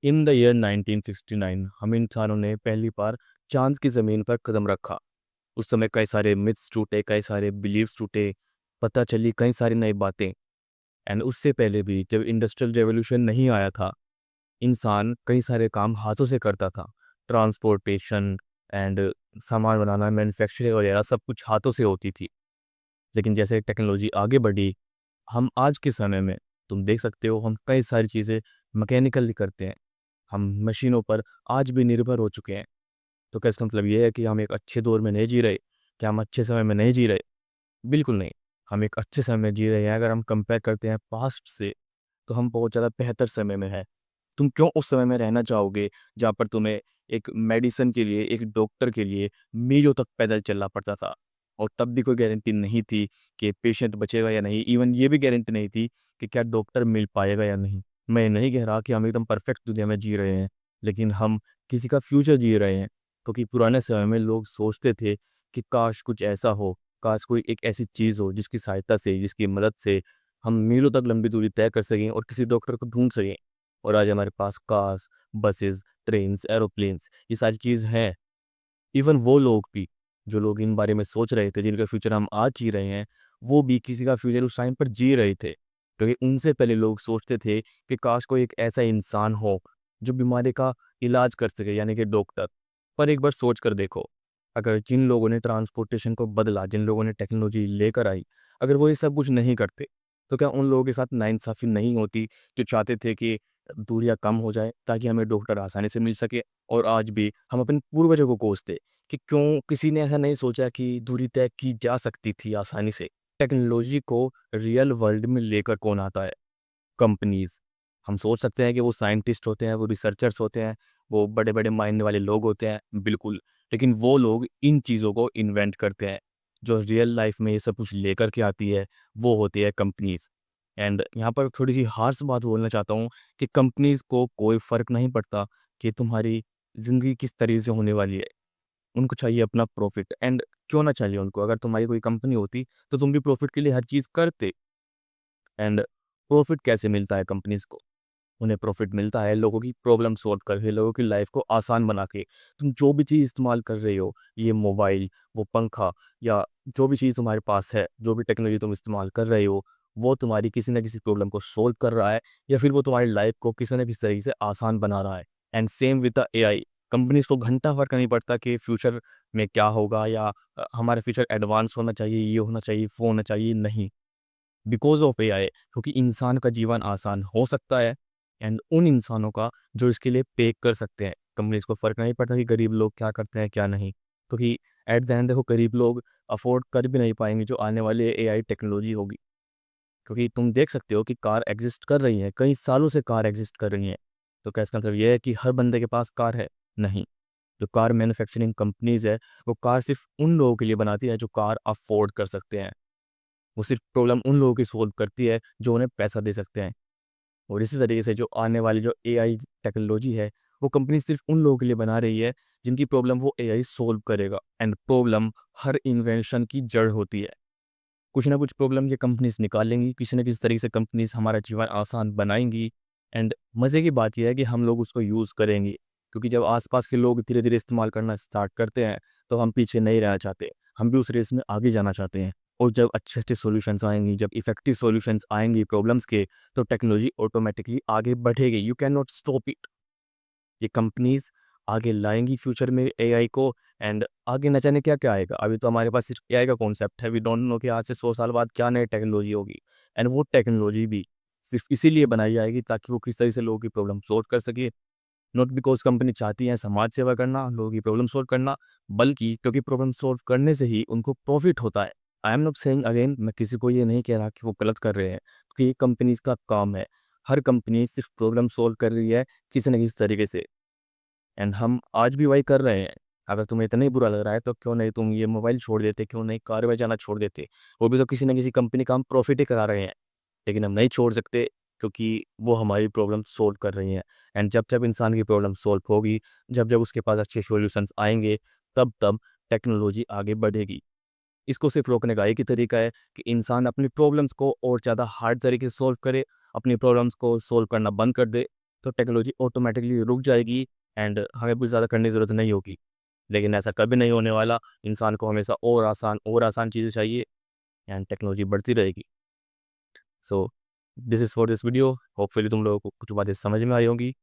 In the year 1969 हम इंसानों ने पहली बार चांद की ज़मीन पर कदम रखा। उस समय कई सारे मिथ्स टूटे, कई सारे बिलीव्स टूटे, पता चली कई सारी नई बातें। एंड उससे पहले भी जब इंडस्ट्रियल रेवोल्यूशन नहीं आया था, इंसान कई सारे काम हाथों से करता था। ट्रांसपोर्टेशन एंड सामान बनाना, मैन्युफैक्चरिंग वगैरह सब कुछ हाथों से होती थी। लेकिन जैसे टेक्नोलॉजी आगे बढ़ी, हम आज के समय में तुम देख सकते हो हम कई सारी चीज़ें मैकेनिकली करते हैं। हम मशीनों पर आज भी निर्भर हो चुके हैं। तो क्या इसका मतलब ये है कि हम एक अच्छे दौर में नहीं जी रहे? क्या हम अच्छे समय में नहीं जी रहे? बिल्कुल नहीं। हम एक अच्छे समय में जी रहे हैं। अगर हम कंपेयर करते हैं पास्ट से, तो हम बहुत ज़्यादा बेहतर समय में हैं। तुम क्यों उस समय में रहना चाहोगे जहाँ पर तुम्हें एक मेडिसिन के लिए, एक डॉक्टर के लिए मीलों तक पैदल चलना पड़ता था? और तब भी कोई गारंटी नहीं थी कि पेशेंट बचेगा या नहीं। इवन ये भी गारंटी नहीं थी कि क्या डॉक्टर मिल पाएगा या नहीं। मैं नहीं कह रहा कि हम एकदम परफेक्ट दुनिया में जी रहे हैं, लेकिन हम किसी का फ्यूचर जी रहे हैं। क्योंकि पुराने समय में लोग सोचते थे कि काश कुछ ऐसा हो, काश कोई एक ऐसी चीज़ हो जिसकी सहायता से, जिसकी मदद से हम मीलों तक लंबी दूरी तय कर सकें और किसी डॉक्टर को ढूँढ सकें। और आज हमारे पास कार्स, बसेस, ट्रेन्स, एरोप्लेन्स ये सारी चीज़ हैं। इवन वो लोग भी, जो लोग इन बारे में सोच रहे थे, जिनका फ्यूचर हम आज जी रहे हैं, वो भी किसी का फ्यूचर उस टाइम पर जी रहे थे। क्योंकि उनसे पहले लोग सोचते थे कि काश कोई एक ऐसा इंसान हो, जो बीमारी का इलाज कर सके, यानी कि डॉक्टर। पर एक बार सोच कर देखो, अगर जिन लोगों ने ट्रांसपोर्टेशन को बदला, जिन लोगों ने टेक्नोलॉजी लेकर आई, अगर वो ये सब कुछ नहीं करते, तो क्या उन लोगों के साथ नाइंसाफ़ी नहीं होती, जो चाहते थे कि दूरियाँ कम हो जाए, ताकि हमें डॉक्टर आसानी से मिल सके? और आज भी हम अपने पूर्वजों को कोसते कि क्यों किसी ने ऐसा नहीं सोचा कि दूरी तय की जा सकती थी आसानी से। टेक्नोलॉजी को रियल वर्ल्ड में लेकर कौन आता है? कंपनीज़। हम सोच सकते हैं कि वो साइंटिस्ट होते हैं, वो रिसर्चर्स होते हैं, वो बड़े-बड़े माइंड वाले लोग होते हैं, बिल्कुल। लेकिन वो लोग इन चीज़ों को इन्वेंट करते हैं। जो रियल लाइफ़ में ये सब कुछ लेकर के आती है, वो होती है कंपनीज़। एंड यहाँ पर थोड़ी-सी हार्श बात बोलना चाहता हूँ कि कंपनीज़ को कोई फ़र्क नहीं पड़ता कि तुम्हारी ज़िंदगी किस तरीके से होने वाली है। उनको चाहिए अपना प्रॉफ़िट। एंड क्यों ना चाहिए उनको? अगर तुम्हारी कोई कंपनी होती, तो तुम भी प्रॉफ़िट के लिए हर चीज़ करते। एंड प्रॉफ़िट कैसे मिलता है कंपनीज़ को? उन्हें प्रॉफ़िट मिलता है लोगों की प्रॉब्लम सॉल्व करके, लोगों की लाइफ़ को आसान बना के। तुम जो भी चीज़ इस्तेमाल कर रहे हो, ये मोबाइल, वो पंखा या जो भी चीज़ तुम्हारे पास है, जो भी टेक्नोलॉजी तुम इस्तेमाल कर रहे हो, वो तुम्हारी किसी न किसी प्रॉब्लम को सॉल्व कर रहा है, या फिर वो तुम्हारी लाइफ़ को किसी न किसी तरीके से आसान बना रहा है। And same with the AI. Companies को घंटा फ़र्क नहीं पड़ता कि फ्यूचर में क्या होगा, या हमारा फ्यूचर एडवांस होना चाहिए, ये होना चाहिए, वो होना चाहिए, नहीं। बिकॉज़ ऑफ एआई, क्योंकि इंसान का जीवन आसान हो सकता है, एंड उन इंसानों का जो इसके लिए पे कर सकते हैं। कंपनीज़ को फ़र्क नहीं पड़ता कि गरीब लोग क्या करते हैं, क्या नहीं। क्योंकि एट द एंड देखो, गरीब लोग अफ़ोर्ड कर भी नहीं पाएँगे जो आने वाली एआई टेक्नोलॉजी होगी। क्योंकि तुम देख सकते हो कि कार एक्ज़िस्ट कर रही हैं, कई सालों से कार एक्ज़िस्ट कर रही हैं। तो क्या इसका मतलब ये है कि हर बंदे के पास कार है? नहीं। जो कार मैन्युफैक्चरिंग कंपनीज़ है, वो कार सिर्फ़ उन लोगों के लिए बनाती है जो कार अफ़ोर्ड कर सकते हैं। वो सिर्फ़ प्रॉब्लम उन लोगों की सॉल्व करती है जो उन्हें पैसा दे सकते हैं। और इसी तरीके से जो आने वाली जो एआई टेक्नोलॉजी है, वो कंपनी सिर्फ़ उन लोगों के लिए बना रही है जिनकी प्रॉब्लम वो एआई सॉल्व करेगा। एंड प्रॉब्लम हर इन्वेंशन की जड़ होती है। कुछ ना कुछ प्रॉब्लम ये कंपनीज़ निकालेंगी, किसी न किसी तरीके से कंपनीज़ हमारा जीवन आसान बनाएँगी। एंड मज़े की बात ये है कि हम लोग उसको यूज़ करेंगे, क्योंकि जब आस-पास के लोग धीरे-धीरे इस्तेमाल करना स्टार्ट करते हैं, तो हम पीछे नहीं रहना चाहते। हम भी उस रेस में आगे जाना चाहते हैं। और जब अच्छे-अच्छे सॉल्यूशंस आएँगी, जब इफ़ेक्टिव सॉल्यूशंस आएँगी प्रॉब्लम्स के, तो टेक्नोलॉजी ऑटोमैटिकली आगे बढ़ेगी। You can not stop it. ये कंपनीज़ आगे लाएँगी फ्यूचर में एआई को। एंड आगे न जाने क्या-क्या आएगा। अभी तो हमारे पास सिर्फ एआई का कॉन्सेप्ट है। वी डोंट नो कि आज से 100 साल बाद क्या नई टेक्नोलॉजी होगी। एंड वो टेक्नोलॉजी भी सिर्फ इसीलिए बनाई जाएगी ताकि वो किस तरह से लोगों की प्रॉब्लम सॉल्व कर सके। नॉट बिकॉज़ कंपनी चाहती है समाज सेवा करना, लोगों की प्रॉब्लम सॉल्व करना, बल्कि क्योंकि प्रॉब्लम सॉल्व करने से ही उनको प्रॉफ़िट होता है। I am not saying again, मैं किसी को ये नहीं कह रहा कि वो गलत कर रहे हैं, क्योंकि ये कंपनीज़ का काम है। हर कंपनी सिर्फ प्रॉब्लम सॉल्व कर रही है किसी न किसी तरीके से। एंड हम आज भी वही कर रहे हैं। अगर तुम्हें इतना ही बुरा लग रहा है, तो क्यों नहीं तुम ये मोबाइल छोड़ देते, क्यों नहीं कार में जाना छोड़ देते? वो भी तो किसी न किसी कंपनी का हम प्रॉफ़िट ही करा रहे हैं। लेकिन हम नहीं छोड़ सकते, क्योंकि वो हमारी प्रॉब्लम सॉल्व कर रही हैं। एंड जब-जब इंसान की प्रॉब्लम सॉल्व होगी, जब-जब उसके पास अच्छे सॉल्यूशंस आएँगे, तब-तब टेक्नोलॉजी आगे बढ़ेगी। इसको सिर्फ़ रोकने का एक ही तरीका है कि इंसान अपनी प्रॉब्लम्स को और ज़्यादा हार्ड तरीके से सॉल्व करे, अपनी प्रॉब्लम्स को सॉल्व करना बंद कर दे। तो टेक्नोलॉजी ऑटोमेटिकली रुक जाएगी एंड हमें कुछ ज़्यादा करने की ज़रूरत नहीं होगी। लेकिन ऐसा कभी नहीं होने वाला, इंसान को हमेशा और आसान चीज़ें चाहिए एंड टेक्नोलॉजी बढ़ती रहेगी। So this is for this video, hopefully तुम लोगों को कुछ बातें समझ में आई होंगी।